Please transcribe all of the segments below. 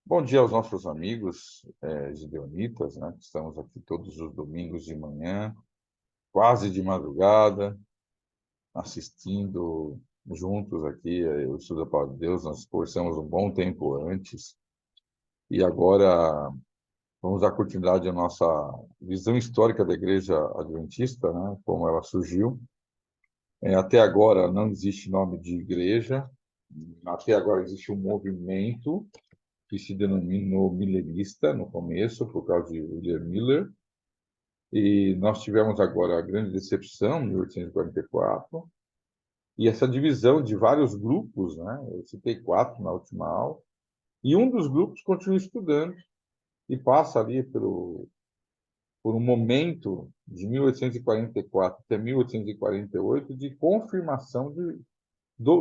Bom dia aos nossos amigos gideonitas, né, que estamos aqui todos os domingos de manhã, quase de madrugada, assistindo juntos aqui o estudo da Palavra de Deus. Nós conversamos um bom tempo antes e agora vamos dar continuidade à nossa visão histórica da Igreja Adventista, né, como ela surgiu. Até agora não existe nome de igreja, até agora existe um movimento que se denominou milerista no começo, por causa de William Miller, e nós tivemos agora a grande decepção, em 1844, e essa divisão de vários grupos, né? Eu citei quatro na última aula, e um dos grupos continua estudando e passa ali por um momento de 1844 até 1848 de confirmação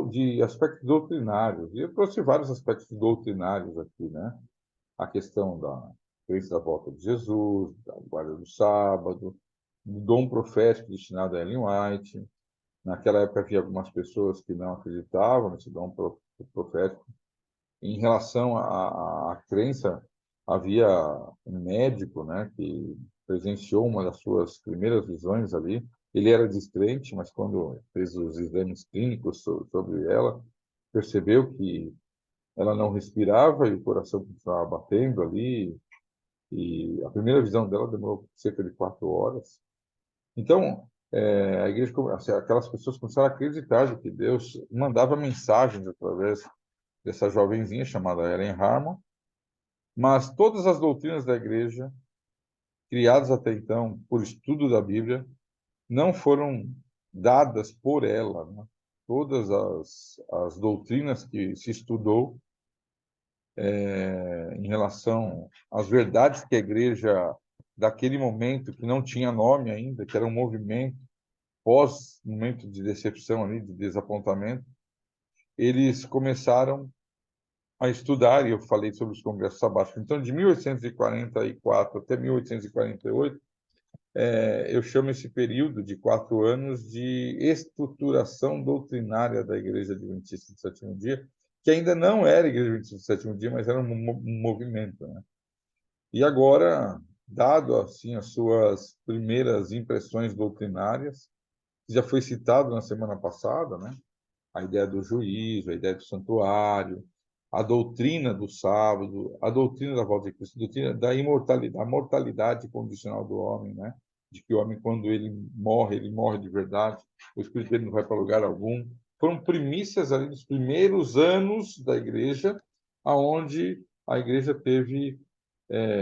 de aspectos doutrinários. E eu trouxe vários aspectos doutrinários aqui, né? A questão da crença da volta de Jesus, da guarda do sábado, do dom profético destinado a Ellen White. Naquela época havia algumas pessoas que não acreditavam nesse dom profético. Em relação à crença, havia um médico, né, que presenciou uma das suas primeiras visões ali. Ele era descrente, mas quando fez os exames clínicos sobre ela, percebeu que ela não respirava e o coração continuava batendo ali, e a primeira visão dela demorou cerca de 4 horas. Então, a igreja, assim, aquelas pessoas começaram a acreditar de que Deus mandava mensagens através dessa jovenzinha chamada Ellen Harmon, mas todas as doutrinas da igreja, criadas até então por estudo da Bíblia, não foram dadas por ela, né? Todas as doutrinas que se estudou em relação às verdades que a igreja daquele momento, que não tinha nome ainda, que era um movimento pós-momento de decepção ali, de desapontamento, eles começaram a estudar, e eu falei sobre os congressos sabáticos. Então, de 1844 até 1848, eu chamo esse período de 4 anos de estruturação doutrinária da Igreja Adventista do Sétimo Dia, que ainda não era a Igreja Adventista do Sétimo Dia, mas era um movimento, né? E agora, dado assim as suas primeiras impressões doutrinárias, já foi citado na semana passada, né? A ideia do juízo, a ideia do santuário, a doutrina do sábado, a doutrina da volta de Cristo, a doutrina da imortalidade, a mortalidade condicional do homem, né? De que o homem, quando ele morre de verdade, o espírito dele não vai para lugar algum. Foram primícias ali dos primeiros anos da igreja, aonde a igreja teve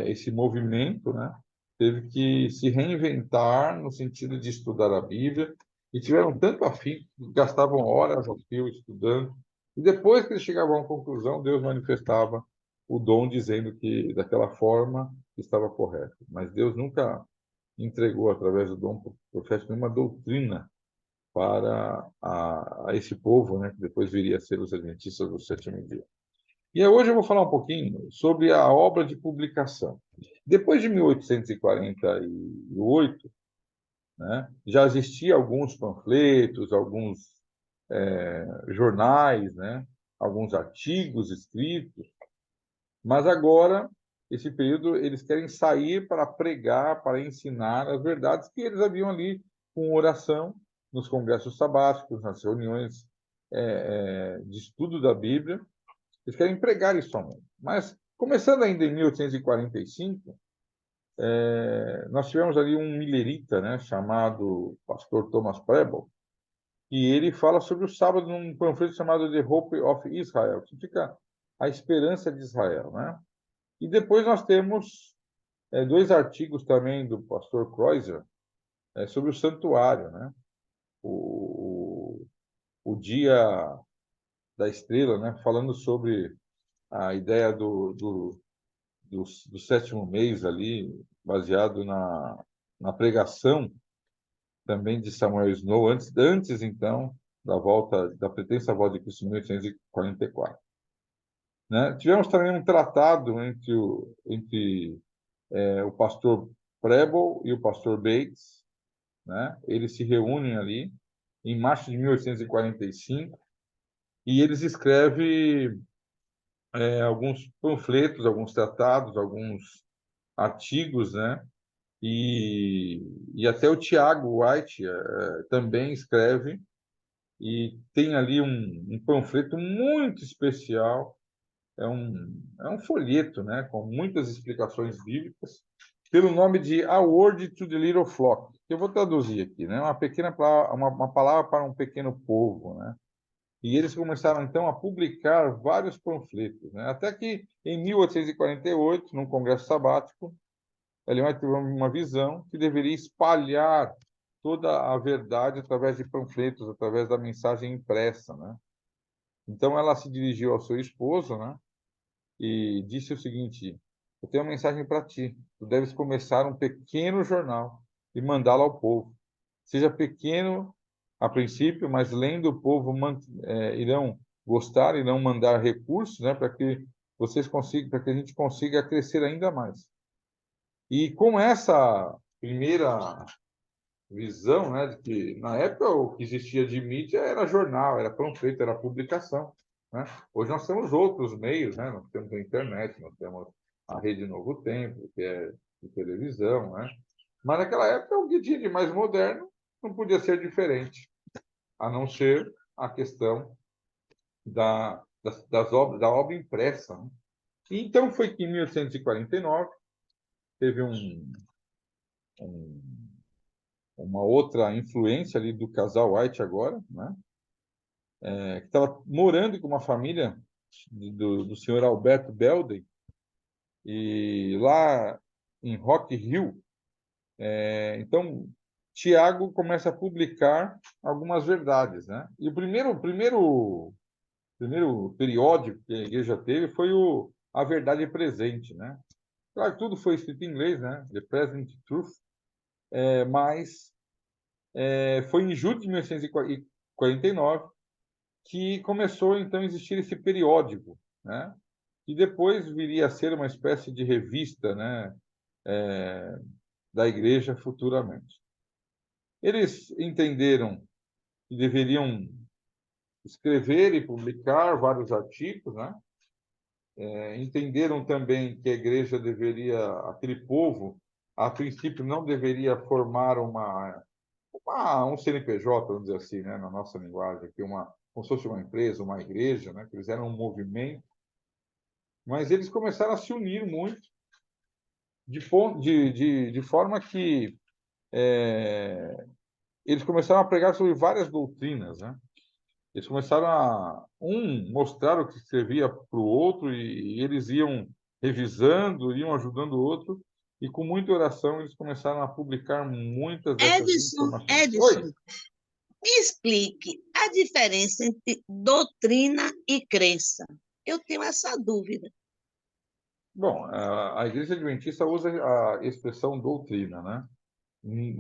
esse movimento, né? Teve que se reinventar no sentido de estudar a Bíblia, e tiveram tanto afim que gastavam horas ao fio estudando, e depois que eles chegavam a uma conclusão, Deus manifestava o dom dizendo que daquela forma estava correto. Mas Deus nunca entregou através do dom profético nenhuma doutrina para a esse povo, né, que depois viria a ser os adventistas do sétimo dia. E hoje eu vou falar um pouquinho sobre a obra de publicação. Depois de 1848, né, já existia alguns panfletos, alguns jornais, né, alguns artigos escritos, mas agora, esse período, eles querem sair para pregar, para ensinar as verdades que eles haviam ali com oração, nos congressos sabáticos, nas reuniões de estudo da Bíblia. Eles querem pregar isso ao mundo. Mas, começando ainda em 1845, nós tivemos ali um milerita, né, chamado pastor Thomas Preble, e ele fala sobre o sábado num panfleto chamado The Hope of Israel, que significa a esperança de Israel, né? E depois nós temos dois artigos também do pastor Kreuzer sobre o santuário, né? O, o dia da estrela, né? Falando sobre a ideia do sétimo mês ali, baseado na pregação também de Samuel Snow, antes então da pretensa volta de Cristo em 1844. Né? Tivemos também um tratado entre o pastor Preble e o pastor Bates, né? Eles se reúnem ali em março de 1845 e eles escrevem alguns panfletos, alguns tratados, alguns artigos, né? E até o Tiago White também escreve, e tem ali um panfleto muito especial, é um folheto, né, com muitas explicações bíblicas, pelo nome de A Word to the Little Flock, que eu vou traduzir aqui, né, uma palavra para um pequeno povo, né? E eles começaram, então, a publicar vários panfletos, né? Até que, em 1848, num congresso sabático, Ellen White teve uma visão que deveria espalhar toda a verdade através de panfletos, através da mensagem impressa, né? Então, ela se dirigiu ao seu esposo, né? E disse o seguinte: eu tenho uma mensagem para ti. Tu deves começar um pequeno jornal e mandá-lo ao povo. Seja pequeno a princípio, mas lendo o povo irão gostar, irão mandar recursos, né, para que para que a gente consiga crescer ainda mais. E com essa primeira visão, né, de que na época o que existia de mídia era jornal, era panfleto, era publicação, né? Hoje nós temos outros meios, né? Nós temos a internet, nós temos a Rede Novo Tempo, que é de televisão, né? Mas naquela época o que tinha de mais moderno não podia ser diferente, a não ser a questão da obra impressa, né? E então foi que em 1849 teve um uma outra influência ali do casal White agora, né? Que estava morando com uma família do senhor Alberto Belden, e lá em Rock Hill, então Tiago começa a publicar algumas verdades, né? E o primeiro periódico que a igreja teve foi A Verdade Presente, né? Claro que tudo foi escrito em inglês, né? The Present Truth, mas foi em julho de 1949 que começou então a existir esse periódico, né? E depois viria a ser uma espécie de revista, né, da igreja futuramente. Eles entenderam que deveriam escrever e publicar vários artigos, né? Entenderam também que a igreja deveria, aquele povo, a princípio não deveria formar um CNPJ, vamos dizer assim, né, na nossa linguagem, como se fosse uma empresa, uma igreja, né, que eles eram um movimento, mas eles começaram a se unir muito, de forma que eles começaram a pregar sobre várias doutrinas, né? Eles começaram mostrar o que servia para o outro, e eles iam revisando, iam ajudando o outro, e com muita oração eles começaram a publicar muitas dessas Edson, informações. Oi! Edson, me explique a diferença entre doutrina e crença. Eu tenho essa dúvida. Bom, a Igreja Adventista usa a expressão doutrina, né?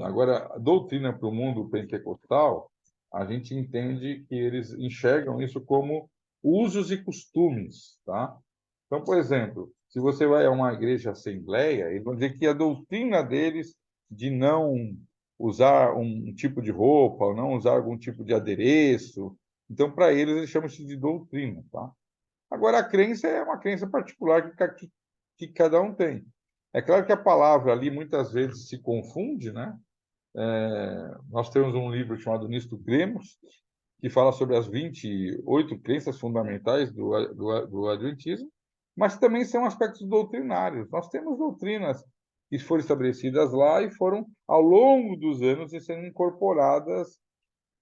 Agora, a doutrina para o mundo pentecostal, a gente entende que eles enxergam isso como usos e costumes, tá? Então, por exemplo, se você vai a uma igreja assembleia, eles vão dizer que a doutrina deles de não usar um tipo de roupa, ou não usar algum tipo de adereço, então, para eles chamam isso de doutrina, tá? Agora, a crença é uma crença particular que cada um tem. É claro que a palavra ali muitas vezes se confunde, né? Nós temos um livro chamado Nisto Cremos, que fala sobre as 28 crenças fundamentais do Adventismo, mas também são aspectos doutrinários. Nós temos doutrinas que foram estabelecidas lá e foram, ao longo dos anos, sendo incorporadas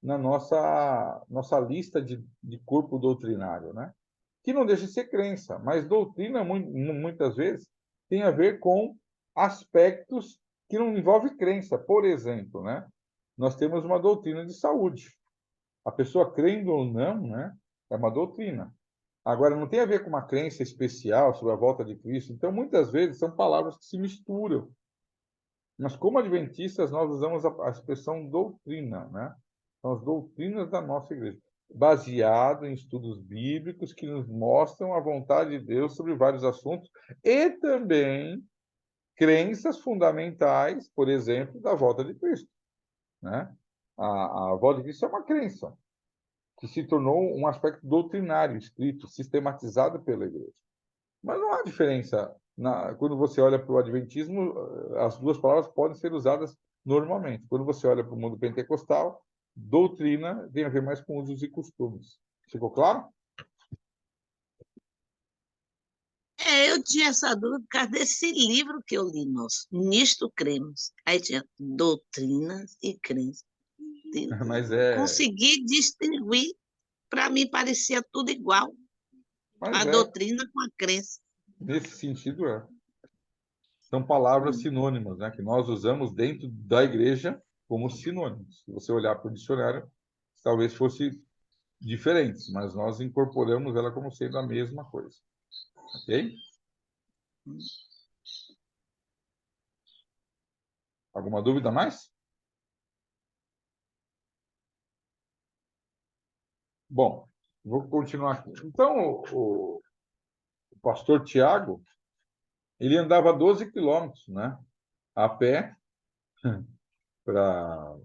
na nossa lista de corpo doutrinário, né? Que não deixa de ser crença, mas doutrina, muitas vezes, tem a ver com aspectos que não envolvem crença. Por exemplo, né? Nós temos uma doutrina de saúde. A pessoa crendo ou não, né? É uma doutrina. Agora, não tem a ver com uma crença especial sobre a volta de Cristo. Então, muitas vezes, são palavras que se misturam. Mas, como adventistas, nós usamos a expressão doutrina, né? São as doutrinas da nossa igreja, baseado em estudos bíblicos que nos mostram a vontade de Deus sobre vários assuntos, e também crenças fundamentais, por exemplo, da volta de Cristo, né? A volta de Cristo é uma crença que se tornou um aspecto doutrinário, escrito, sistematizado pela igreja. Mas não há diferença. Quando você olha para o Adventismo, as duas palavras podem ser usadas normalmente. Quando você olha para o mundo pentecostal, doutrina tem a ver mais com usos e costumes. Ficou claro? Eu tinha essa dúvida por causa desse livro que eu li, nosso, Nisto Cremos. Aí tinha doutrinas e crenças. Mas Consegui distinguir, para mim parecia tudo igual, mas a doutrina com a crença. nesse sentido é. São palavras sinônimas, né, que nós usamos dentro da igreja como sinônimos. Se você olhar para o dicionário, talvez fosse diferentes, mas nós incorporamos ela como sendo a mesma coisa. Ok? Alguma dúvida a mais? Bom, vou continuar aqui. Então, o pastor Tiago, ele andava 12 quilômetros, né, a pé, para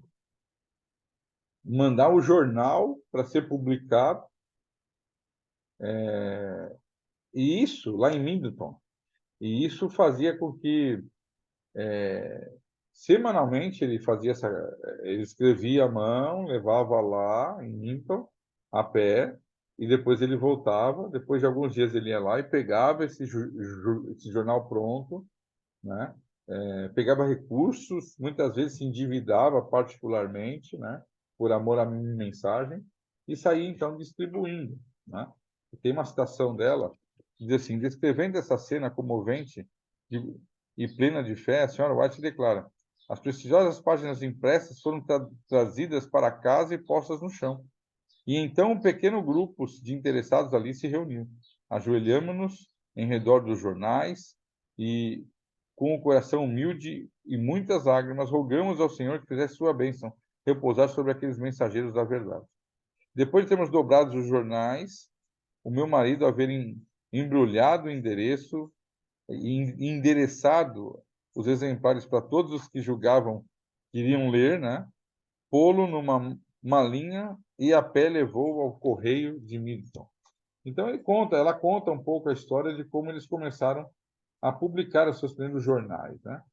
mandar o jornal para ser publicado, e isso lá em Middleton. E isso fazia com que semanalmente ele escrevia à mão, levava lá em Middleton a pé, e depois ele voltava. Depois de alguns dias ele ia lá e pegava esse jornal pronto, né? Pegava recursos, muitas vezes se endividava particularmente, né? Por amor à minha mensagem, e saía então distribuindo, né? E tem uma citação dela que diz assim: descrevendo essa cena comovente de, e plena de fé, a senhora White declara: as prestigiosas páginas impressas foram trazidas para casa e postas no chão. E então um pequeno grupo de interessados ali se reuniu. Ajoelhamos-nos em redor dos jornais e, com o coração humilde e muitas lágrimas, rogamos ao Senhor que fizesse sua bênção repousar sobre aqueles mensageiros da verdade. Depois de termos dobrado os jornais, o meu marido haver embrulhado o endereço e endereçado os exemplares para todos os que julgavam que iriam ler, né? Pô-lo numa malinha e a pé levou ao correio de Middleton. Então ela conta um pouco a história de como eles começaram a publicar os seus primeiros jornais, né?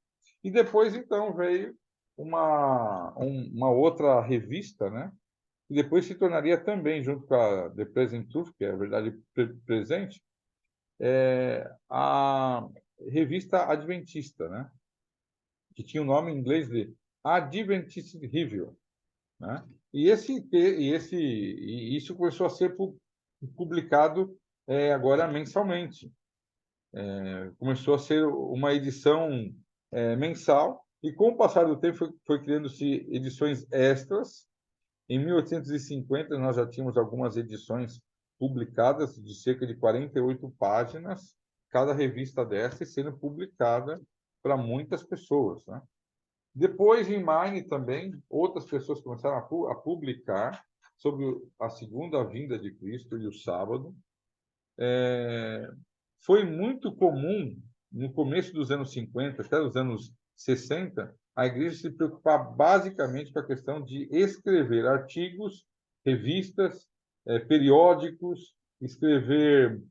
E depois então veio uma outra revista, né? E depois se tornaria também, junto com a The Present Truth, que é a verdade presente, a revista Adventista, né? Que tinha o nome em inglês de Adventist Review, né? E isso começou a ser publicado agora mensalmente. Começou a ser uma edição mensal, e com o passar do tempo foi criando-se edições extras. Em 1850 nós já tínhamos algumas edições publicadas de cerca de 48 páginas, cada revista dessa sendo publicada para muitas pessoas, né? Depois, em Maine também, outras pessoas começaram a publicar sobre a segunda vinda de Cristo e o sábado. Foi muito comum, no começo dos anos 50, até os anos 60, a igreja se preocupar basicamente com a questão de escrever artigos, revistas, periódicos, escrever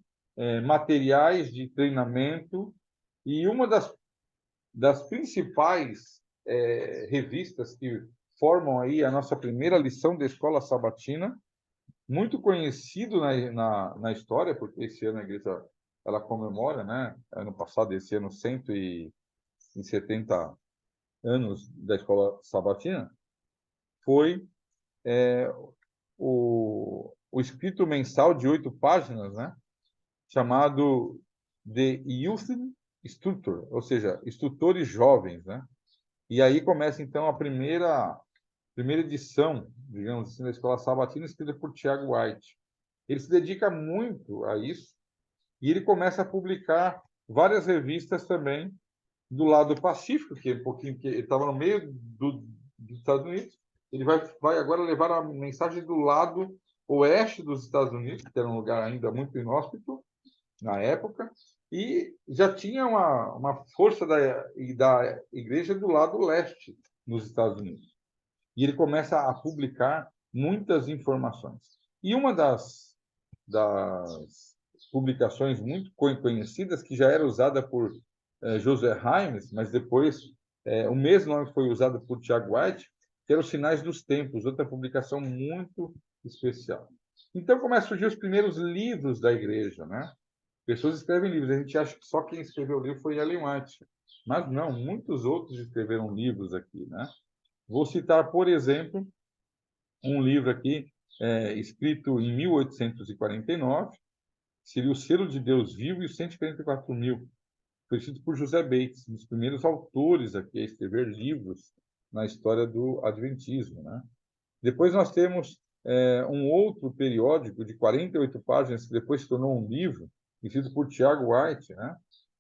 materiais de treinamento. E uma das principais revistas que formam aí a nossa primeira lição da escola sabatina, muito conhecido na história, porque esse ano a igreja ela comemora, né? Ano passado, esse ano, 170 anos da escola sabatina, foi o escrito mensal de 8 páginas, né? Chamado The Youth Instructor, ou seja, instrutores jovens, né? E aí começa, então, a primeira edição, digamos assim, da Escola Sabatina, escrita por Tiago White. Ele se dedica muito a isso, e ele começa a publicar várias revistas também do lado pacífico, que é um pouquinho que ele estava no meio dos Estados Unidos. Ele vai agora levar a mensagem do lado oeste dos Estados Unidos, que era um lugar ainda muito inóspito na época, e já tinha uma força da igreja do lado leste nos Estados Unidos. E ele começa a publicar muitas informações. E uma das publicações muito conhecidas, que já era usada por José Himes, mas depois o mesmo nome foi usado por Tiago White, que era Os Sinais dos Tempos, outra publicação muito especial. Então começam a surgir os primeiros livros da igreja, né? Pessoas escrevem livros, a gente acha que só quem escreveu o livro foi Ellen White, mas não, muitos outros escreveram livros aqui, né? Vou citar, por exemplo, um livro aqui, escrito em 1849, seria O Selo de Deus Vivo e os 144 mil. Foi escrito por José Bates, um dos primeiros autores aqui a escrever livros na história do Adventismo, né? Depois nós temos um outro periódico de 48 páginas, que depois se tornou um livro, escrito por Tiago White, né?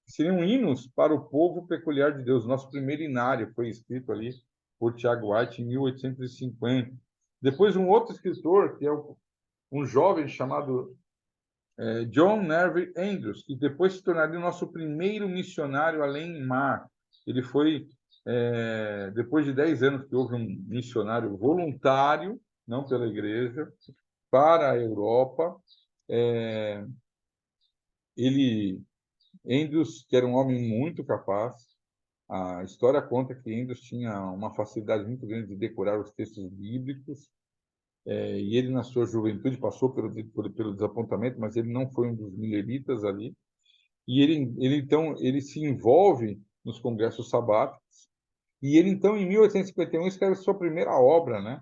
Seriam hinos para o povo peculiar de Deus. Nosso primeiro inário foi escrito ali por Tiago White em 1850. Depois um outro escritor, que é um jovem chamado John Nerve Andrews, que depois se tornaria o nosso primeiro missionário além mar. Ele foi, depois de 10 anos que houve um missionário voluntário, não pela igreja, para a Europa. Andrews, que era um homem muito capaz, a história conta que Andrews tinha uma facilidade muito grande de decorar os textos bíblicos, e ele, na sua juventude, passou pelo desapontamento, mas ele não foi um dos mileritas ali. E então, ele se envolve nos congressos sabáticos, e ele, então, em 1851, escreve sua primeira obra, né?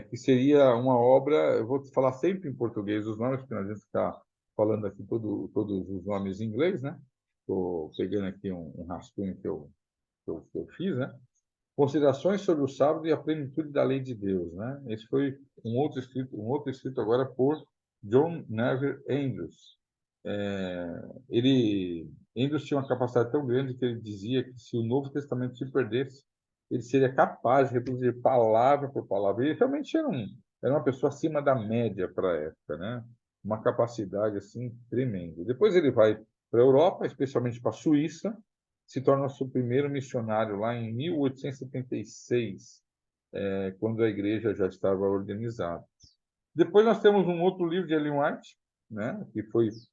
Que seria uma obra, eu vou falar sempre em português os nomes, porque a gente está falando aqui todos os nomes em inglês, né? Estou pegando aqui um rascunho que eu fiz, né? Considerações sobre o sábado e a plenitude da lei de Deus, né? Esse foi um outro escrito agora por John Neville Andrews. Andrews tinha uma capacidade tão grande que ele dizia que se o Novo Testamento se perdesse, ele seria capaz de reproduzir palavra por palavra. Ele realmente era uma pessoa acima da média para a época, né? Uma capacidade assim tremenda. Depois ele vai para a Europa, especialmente para a Suíça, se torna o seu primeiro missionário lá em 1876, quando a igreja já estava organizada. Depois nós temos um outro livro de Ellen White, né, que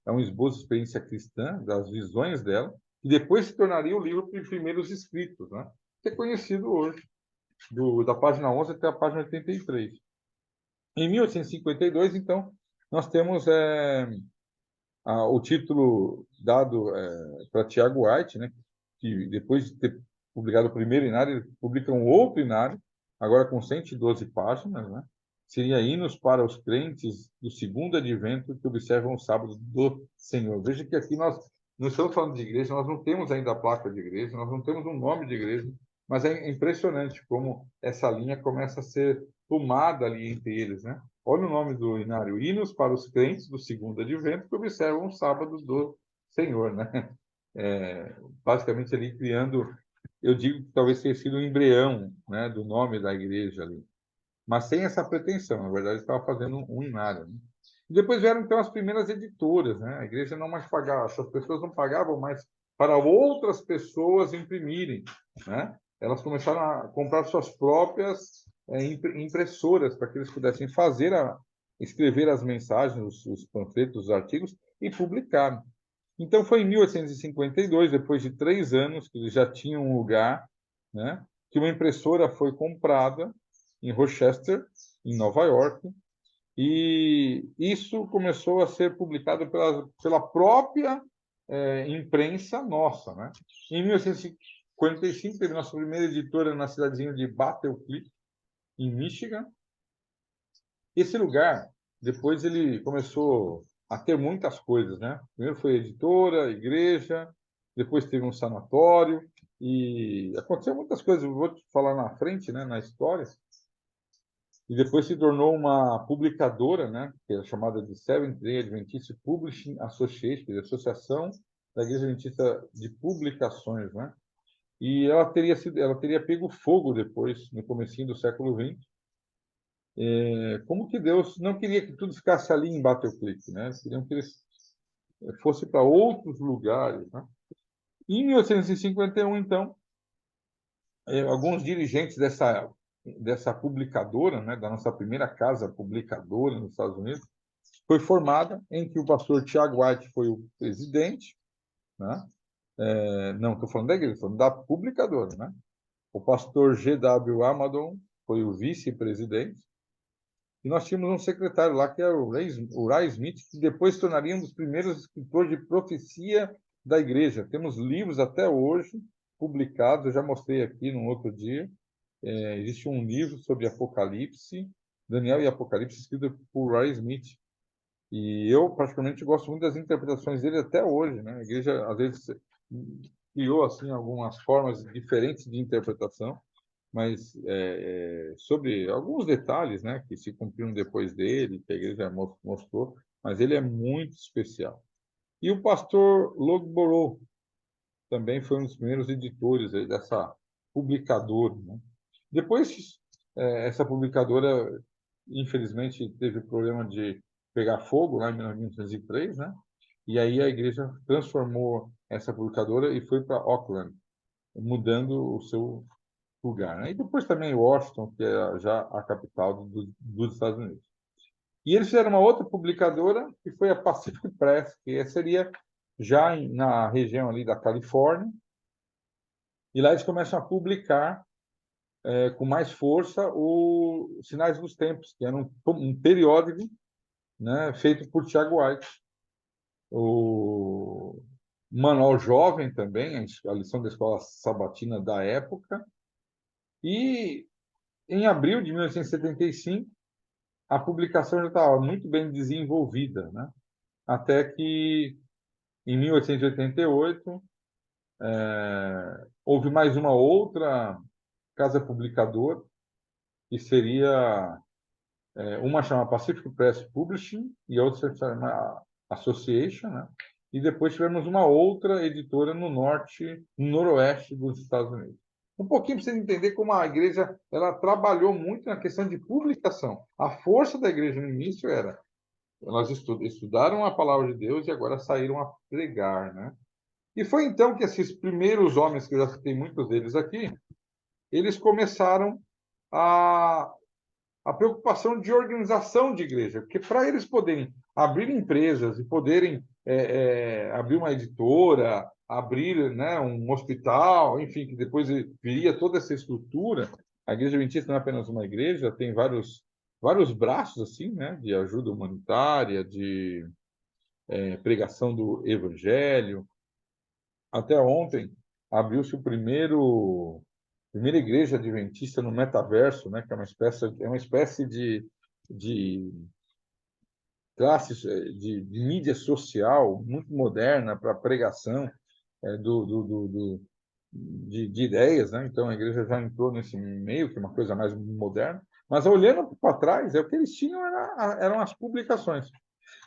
é um esboço de experiência cristã, das visões dela, que depois se tornaria o livro dos primeiros escritos, né, que é conhecido hoje, da página 11 até a página 83. Em 1852, então, nós temos o título dado para Tiago White, né, que depois de ter publicado o primeiro inário, ele publica um outro inário, agora com 112 páginas, né? Seria hinos para os crentes do segundo advento que observam o sábado do Senhor. Veja que aqui nós não estamos falando de igreja, nós não temos ainda a placa de igreja, nós não temos um nome de igreja, mas é impressionante como essa linha começa a ser tomada ali entre eles, né? Olha o nome do inário: Hinos para os crentes do segundo advento que observam o sábado do Senhor, né? Basicamente ali criando, eu digo que talvez tenha sido um embrião, né, do nome da igreja ali, mas sem essa pretensão. Na verdade, estava fazendo um inário, né? E depois vieram então as primeiras editoras, né? A igreja não mais pagava, essas pessoas não pagavam mais para outras pessoas imprimirem, né? Elas começaram a comprar suas próprias impressoras para que eles pudessem escrever as mensagens, os panfletos, os artigos e publicar. Então foi em 1852, depois de 3 anos que eles já tinham um lugar, né, que uma impressora foi comprada em Rochester, em Nova York, e isso começou a ser publicado pela própria imprensa nossa, né? Em 1855 teve nossa primeira editora na cidadezinha de Battle Creek, em Michigan. Esse lugar, depois ele começou a ter muitas coisas, né? Primeiro foi editora, igreja, depois teve um sanatório, e aconteceu muitas coisas, eu vou te falar na frente, né, na história. E depois se tornou uma publicadora, né, que é chamada de Seventh-day Adventist Publishing Association, que é a Associação da Igreja Adventista de Publicações, né? E ela teria pego fogo depois, no comecinho do século XX. Como que Deus não queria que tudo ficasse ali em Battle Creek, né? Queriam que eles fossem para outros lugares, né? Em 1851, então, alguns dirigentes dessa publicadora, né, da nossa primeira casa publicadora nos Estados Unidos, foi formada em que o pastor Tiago White foi o presidente, né? Não, estou falando da igreja, estou falando da publicadora, né? O pastor G.W. Amadon foi o vice-presidente, e nós tínhamos um secretário lá, que era o Ray Smith, que depois se tornaria um dos primeiros escritores de profecia da igreja. Temos livros até hoje publicados, eu já mostrei aqui num outro dia. Existe um livro sobre Apocalipse, Daniel e Apocalipse, escrito por Ray Smith. E eu, particularmente, gosto muito das interpretações dele até hoje, né? A igreja, às vezes, criou assim algumas formas diferentes de interpretação, mas sobre alguns detalhes, né, que se cumpriram depois dele, que a igreja mostrou, mas ele é muito especial. E o pastor Logborough também foi um dos primeiros editores aí dessa publicadora, né? Depois, essa publicadora, infelizmente, teve problema de pegar fogo lá em 1903, né? E aí a igreja transformou essa publicadora e foi para Auckland, mudando o seu lugar, né? E depois também Washington, que é já a capital dos Estados Unidos. E eles fizeram uma outra publicadora, que foi a Pacific Press, que seria já na região ali da Califórnia, e lá eles começam a publicar com mais força o Sinais dos Tempos, que era um periódico, né, feito por Tiago White. O Manual Jovem também, a lição da escola sabatina da época. E em abril de 1975, a publicação já estava muito bem desenvolvida, né? Até que, em 1888, houve mais uma outra casa publicadora, que seria uma chama Pacific Press Publishing e a outra se chama Association, né? E depois tivemos uma outra editora no norte, no noroeste dos Estados Unidos. Um pouquinho para você entender como a igreja ela trabalhou muito na questão de publicação. A força da igreja no início era elas estudaram a palavra de Deus e agora saíram a pregar, né? E foi então que esses primeiros homens, que eu já citei muitos deles aqui, eles começaram a a preocupação de organização de igreja, porque para eles poderem abrir empresas e poderem abrir uma editora, abrir, né, um hospital, enfim, que depois viria toda essa estrutura, a Igreja Adventista não é apenas uma igreja, tem vários braços assim, né, de ajuda humanitária, de pregação do evangelho. Até ontem abriu-se o primeira igreja adventista no metaverso, né, que é uma espécie de classe de mídia social muito moderna para pregação de ideias, né? Então a igreja já entrou nesse meio, que é uma coisa mais moderna. Mas olhando para trás, o que eles tinham eram as publicações.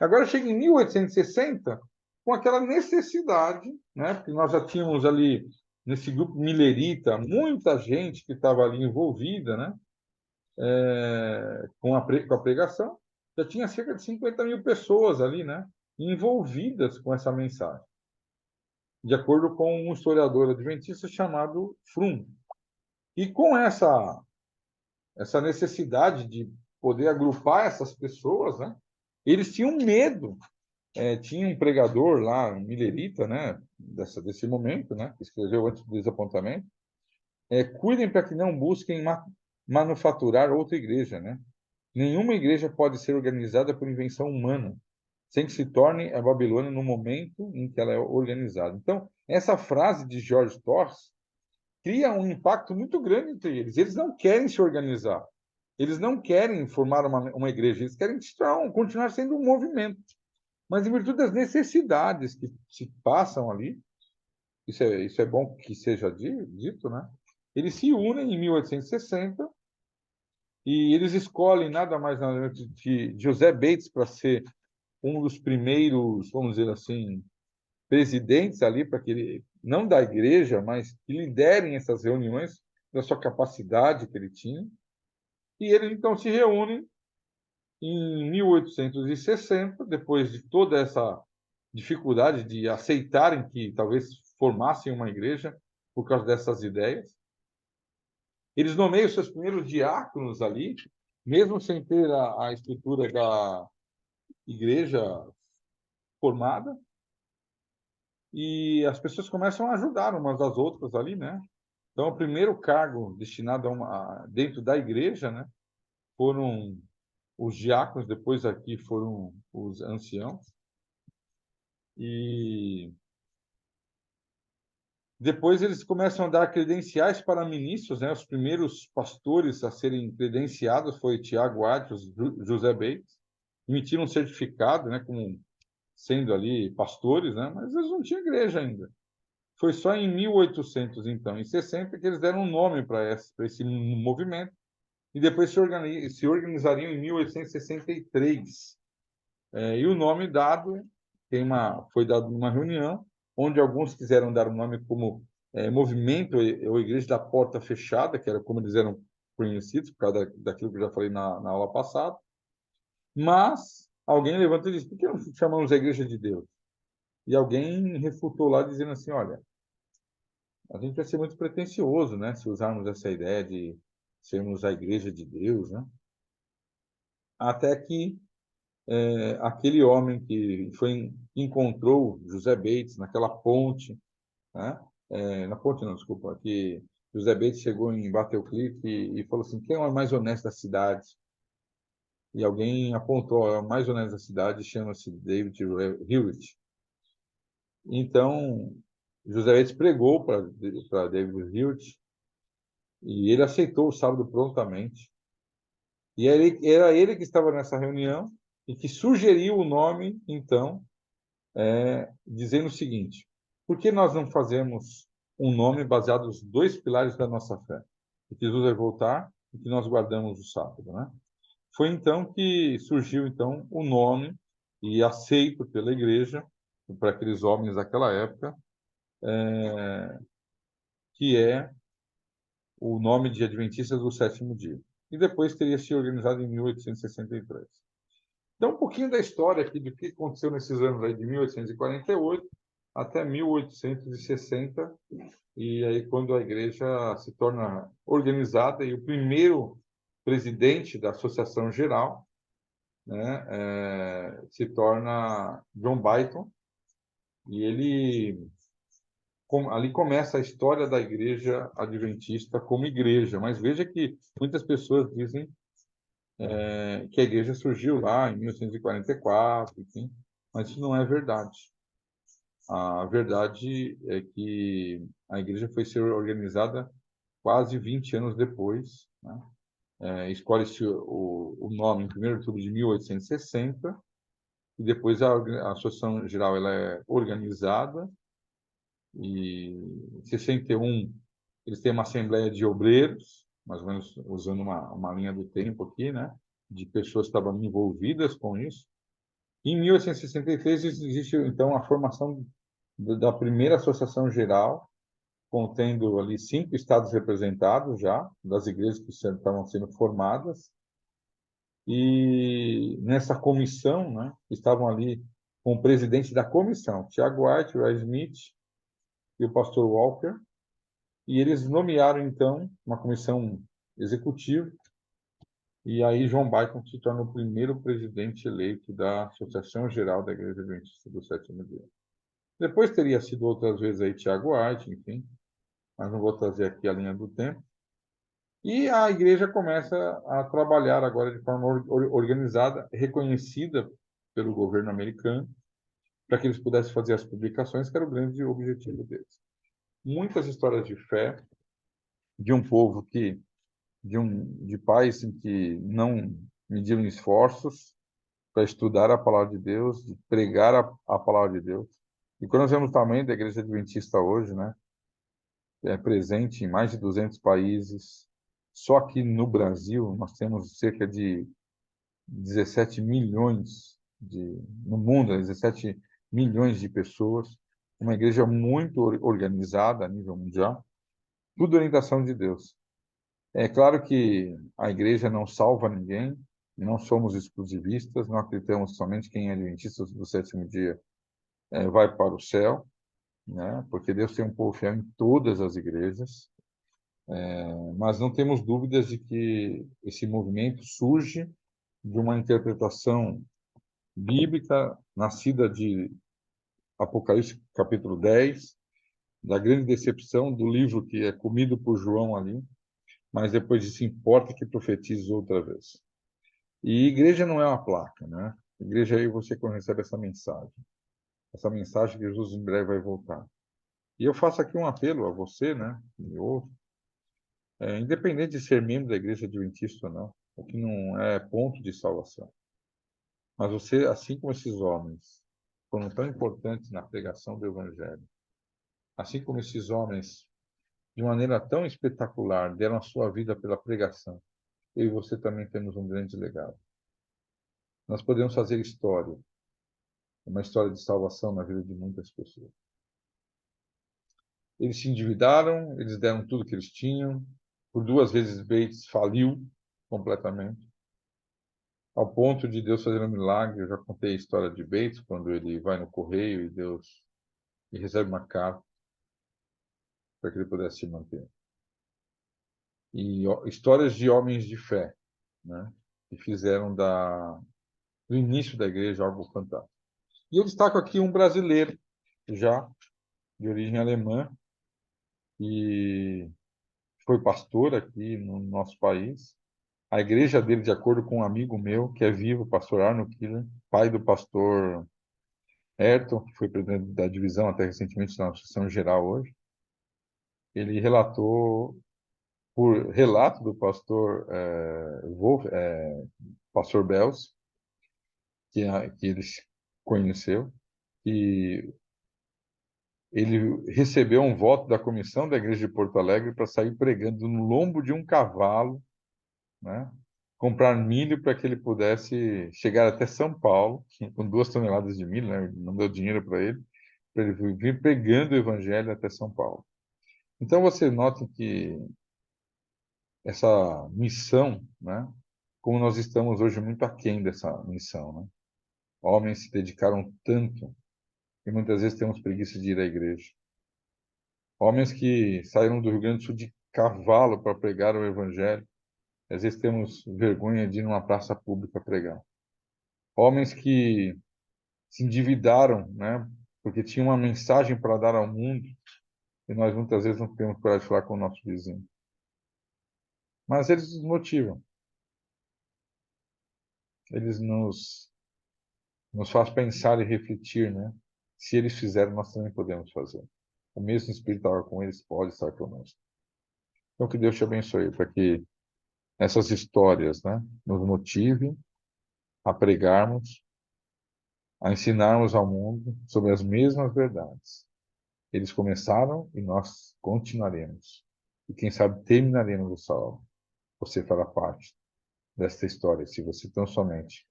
Agora chega em 1860 com aquela necessidade, né? Porque nós já tínhamos ali nesse grupo milerita muita gente que estava ali envolvida, né? Com a pregação, já tinha cerca de 50 mil pessoas ali, né? Envolvidas com essa mensagem, de acordo com um historiador adventista chamado Frum. E com essa necessidade de poder agrupar essas pessoas, né? Eles tinham medo. Tinha um pregador lá, um milerita, né? Desse momento, né? Que escreveu antes do desapontamento. Cuidem para que não busquem manufaturar outra igreja, né? Nenhuma igreja pode ser organizada por invenção humana, sem que se torne a Babilônia no momento em que ela é organizada. Então, essa frase de George Torres cria um impacto muito grande entre eles. Eles não querem se organizar. Eles não querem formar uma igreja. Eles querem continuar sendo um movimento. Mas, em virtude das necessidades que se passam ali, isso é bom que seja dito, né? Eles se unem em 1860 e eles escolhem nada mais nada menos de José Bates para ser um dos primeiros, vamos dizer assim, presidentes ali, para que ele, não da igreja, mas que liderem essas reuniões, da sua capacidade que ele tinha. E eles então se reúnem em 1860, depois de toda essa dificuldade de aceitarem que talvez formassem uma igreja por causa dessas ideias. Eles nomeiam seus primeiros diáconos ali, mesmo sem ter a estrutura da igreja formada, e as pessoas começam a ajudar umas às outras ali, né? Então, o primeiro cargo destinado dentro da igreja, né, foram os diáconos, depois aqui foram os anciãos, e depois eles começam a dar credenciais para ministros, né? Os primeiros pastores a serem credenciados foi Tiago Atlas, José Bates, emitiram um certificado, né, como sendo ali pastores, né? Mas eles não tinham igreja ainda. Foi só em 1800, então, em 60, que eles deram um nome para esse movimento, e depois se organizariam em 1863. E o nome dado foi dado numa reunião, onde alguns quiseram dar o nome como Movimento ou Igreja da Porta Fechada, que era como eles eram conhecidos, por causa daquilo que eu já falei na aula passada. Mas alguém levantou e disse: por que não chamamos a Igreja de Deus? E alguém refutou lá, dizendo assim: olha, a gente vai ser muito pretensioso, né, se usarmos essa ideia de sermos a Igreja de Deus, né? Até que aquele homem que encontrou José Bates naquela ponte, né? Na ponte não, desculpa, que José Bates chegou em Battle Creek e falou assim: quem é o mais honesto da cidade? E alguém apontou: o mais honesto da cidade chama-se David Hewitt. Então, José Bates pregou para David Hewitt e ele aceitou o sábado prontamente. E era ele que estava nessa reunião e que sugeriu o nome, então, dizendo o seguinte: por que nós não fazemos um nome baseado nos dois pilares da nossa fé? Que Jesus vai voltar e que nós guardamos o sábado, né? Foi então que surgiu então o nome, e aceito pela igreja, para aqueles homens daquela época, que é o nome de Adventistas do Sétimo Dia. E depois teria se organizado em 1863. Então, um pouquinho da história aqui do que aconteceu nesses anos aí de 1848 até 1860, e aí quando a igreja se torna organizada e o primeiro presidente da Associação Geral, né, se torna John Byton, e ali começa a história da igreja adventista como igreja. Mas veja que muitas pessoas dizem que a igreja surgiu lá em 1844, enfim, mas isso não é verdade. A verdade é que a igreja foi ser organizada quase 20 anos depois, né? Escolhe-se o nome em 1º de outubro de 1860, e depois a Associação Geral ela é organizada, e em 61 eles têm uma assembleia de obreiros, mais ou menos usando uma linha do tempo aqui, né? De pessoas que estavam envolvidas com isso. Em 1863 existe, então, a formação da primeira Associação Geral, contendo ali 5 estados representados já, das igrejas que estavam sendo formadas. E nessa comissão, né, estavam ali com o presidente da comissão, Tiago White, Ray Smith e o pastor Walker, e eles nomearam, então, uma comissão executiva, e aí João Byton se torna o primeiro presidente eleito da Associação Geral da Igreja Adventista do Sétimo Dia. Depois teria sido outras vezes aí Tiago White, enfim, mas não vou trazer aqui a linha do tempo. E a igreja começa a trabalhar agora de forma organizada, reconhecida pelo governo americano, para que eles pudessem fazer as publicações, que era o grande objetivo deles. Muitas histórias de fé de um povo de pais em que não mediram esforços para estudar a palavra de Deus, de pregar a palavra de Deus. E quando nós vemos o tamanho da igreja adventista hoje, né, é presente em mais de 200 países. Só aqui no Brasil nós temos cerca de 17 milhões no mundo, 17 milhões de pessoas, uma igreja muito organizada a nível mundial, tudo orientação de Deus. É claro que a igreja não salva ninguém, não somos exclusivistas, não acreditamos somente quem é adventista do sétimo dia vai para o céu, né? Porque Deus tem um povo fiel em todas as igrejas. Mas não temos dúvidas de que esse movimento surge de uma interpretação bíblica nascida de Apocalipse capítulo 10, da grande decepção do livro que é comido por João ali, mas depois se importa que profetize outra vez. E igreja não é uma placa, né? Igreja aí você recebe essa mensagem que Jesus em breve vai voltar. E eu faço aqui um apelo a você, né? E outro, independente de ser membro da igreja adventista ou não, o que não é ponto de salvação. Mas você, assim como esses homens foram tão importantes na pregação do evangelho, assim como esses homens, de maneira tão espetacular, deram a sua vida pela pregação, eu e você também temos um grande legado. Nós podemos fazer história, uma história de salvação na vida de muitas pessoas. Eles se endividaram, eles deram tudo que eles tinham. Por 2 vezes Bates faliu completamente, ao ponto de Deus fazer um milagre. Eu já contei a história de Bates, quando ele vai no correio e Deus e recebe uma carta para que ele pudesse se manter. E histórias de homens de fé, né, que fizeram do início da igreja algo fantástico. E eu destaco aqui um brasileiro, já de origem alemã, e foi pastor aqui no nosso país. A igreja dele, de acordo com um amigo meu, que é vivo, o pastor Arno Killer, pai do pastor Ayrton, que foi presidente da divisão até recentemente na Associação Geral hoje, ele relatou, por relato do pastor pastor Bells, que ele conheceu, que ele recebeu um voto da comissão da igreja de Porto Alegre para sair pregando no lombo de um cavalo, né? Comprar milho para que ele pudesse chegar até São Paulo, com 2 toneladas de milho, né? Não deu dinheiro para ele vir pregando o evangelho até São Paulo. Então você nota que essa missão, né? Como nós estamos hoje muito aquém dessa missão, né? Homens se dedicaram tanto e muitas vezes temos preguiça de ir à igreja. Homens que saíram do Rio Grande do Sul de cavalo para pregar o evangelho. Às vezes temos vergonha de ir numa praça pública pregar. Homens que se endividaram, né? Porque tinham uma mensagem para dar ao mundo e nós muitas vezes não temos coragem de falar com o nosso vizinho. Mas eles nos motivam. Eles nos fazem pensar e refletir, né? Se eles fizeram, nós também podemos fazer. O mesmo Espírito estava com eles, pode estar conosco. Então, que Deus te abençoe, para que essas histórias, né, nos motivem a pregarmos, a ensinarmos ao mundo sobre as mesmas verdades. Eles começaram e nós continuaremos. E quem sabe terminaremos o salvo. Você fará parte desta história, se você tão somente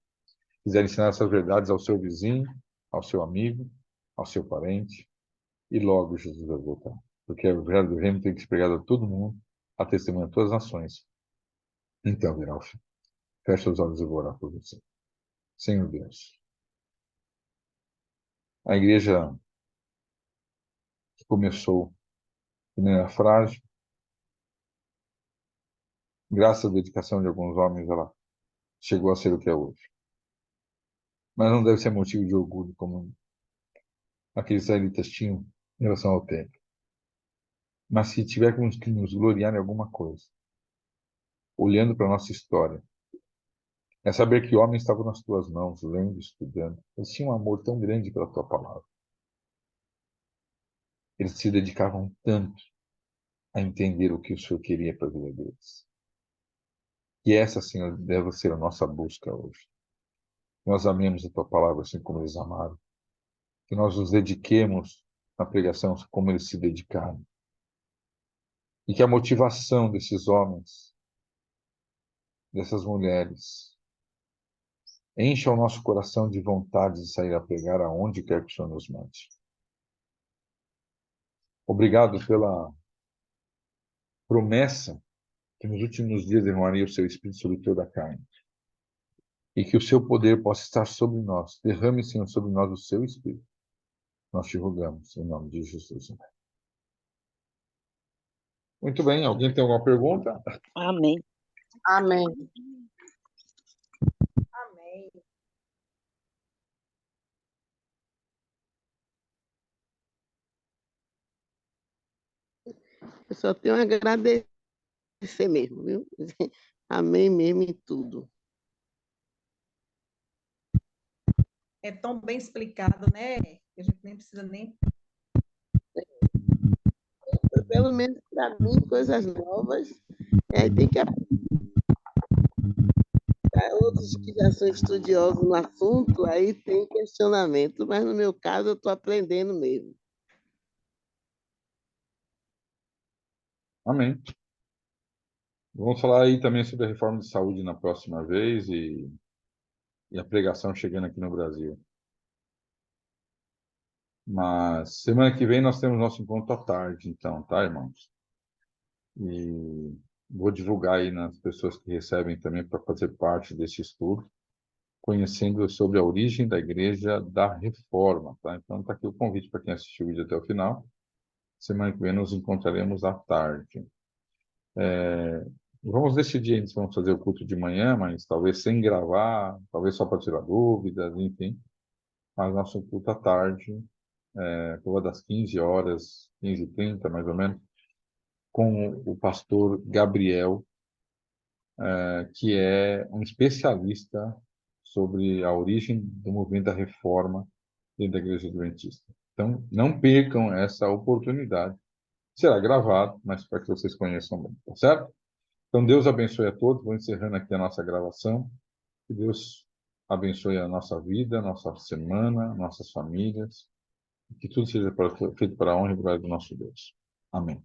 quiser ensinar essas verdades ao seu vizinho, ao seu amigo, ao seu parente, e logo Jesus vai voltar. Porque o evangelho do reino tem que ser pregado a todo mundo, a testemunha de todas as nações. Então virá o fim. Feche os olhos e vou orar por você. Senhor Deus, a igreja que começou de maneira frágil, graças à dedicação de alguns homens, ela chegou a ser o que é hoje. Mas não deve ser motivo de orgulho, como aqueles israelitas tinham em relação ao templo. Mas se tivermos que nos gloriar em alguma coisa, olhando para a nossa história, é saber que homens estavam nas tuas mãos, lendo, estudando. Eles tinham um amor tão grande pela tua palavra. Eles se dedicavam tanto a entender o que o Senhor queria para a vida deles. E essa, Senhor, deve ser a nossa busca hoje. Nós amemos a tua palavra assim como eles amaram. Que nós nos dediquemos na pregação como eles se dedicaram. E que a motivação desses homens, dessas mulheres, encha o nosso coração de vontade de sair a pregar aonde quer que o Senhor nos mande. Obrigado pela promessa que nos últimos dias derramaria o seu Espírito sobre toda a carne. E que o seu poder possa estar sobre nós. Derrame, Senhor, sobre nós o seu Espírito. Nós te rogamos, em nome de Jesus. Muito bem. Alguém tem alguma pergunta? Amém. Amém. Amém. Eu só tenho a agradecer mesmo, viu? Amém mesmo em tudo. É tão bem explicado, né? Que a gente nem precisa nem. Pelo menos para mim, coisas novas. E aí tem que aprender. Outros que já são estudiosos no assunto, aí tem questionamento, mas no meu caso eu estou aprendendo mesmo. Amém. Vamos falar aí também sobre a reforma de saúde na próxima vez e a pregação chegando aqui no Brasil. Mas semana que vem nós temos nosso encontro à tarde, então, tá, irmãos? E vou divulgar aí nas pessoas que recebem também para fazer parte desse estudo, conhecendo sobre a origem da Igreja da Reforma, tá? Então está aqui o convite para quem assistiu o vídeo até o final. Semana que vem nos encontraremos à tarde. Vamos decidir ainda se vamos fazer o culto de manhã, mas talvez sem gravar, talvez só para tirar dúvidas, enfim. Mas nosso culto à tarde, por volta das 15 horas, 15h30 mais ou menos, com o pastor Gabriel, que é um especialista sobre a origem do movimento da reforma dentro da Igreja Adventista. Então, não percam essa oportunidade. Será gravado, mas para que vocês conheçam bem, tá certo? Então, Deus abençoe a todos. Vou encerrando aqui a nossa gravação. Que Deus abençoe a nossa vida, a nossa semana, nossas famílias. Que tudo seja feito para a honra e glória do nosso Deus. Amém.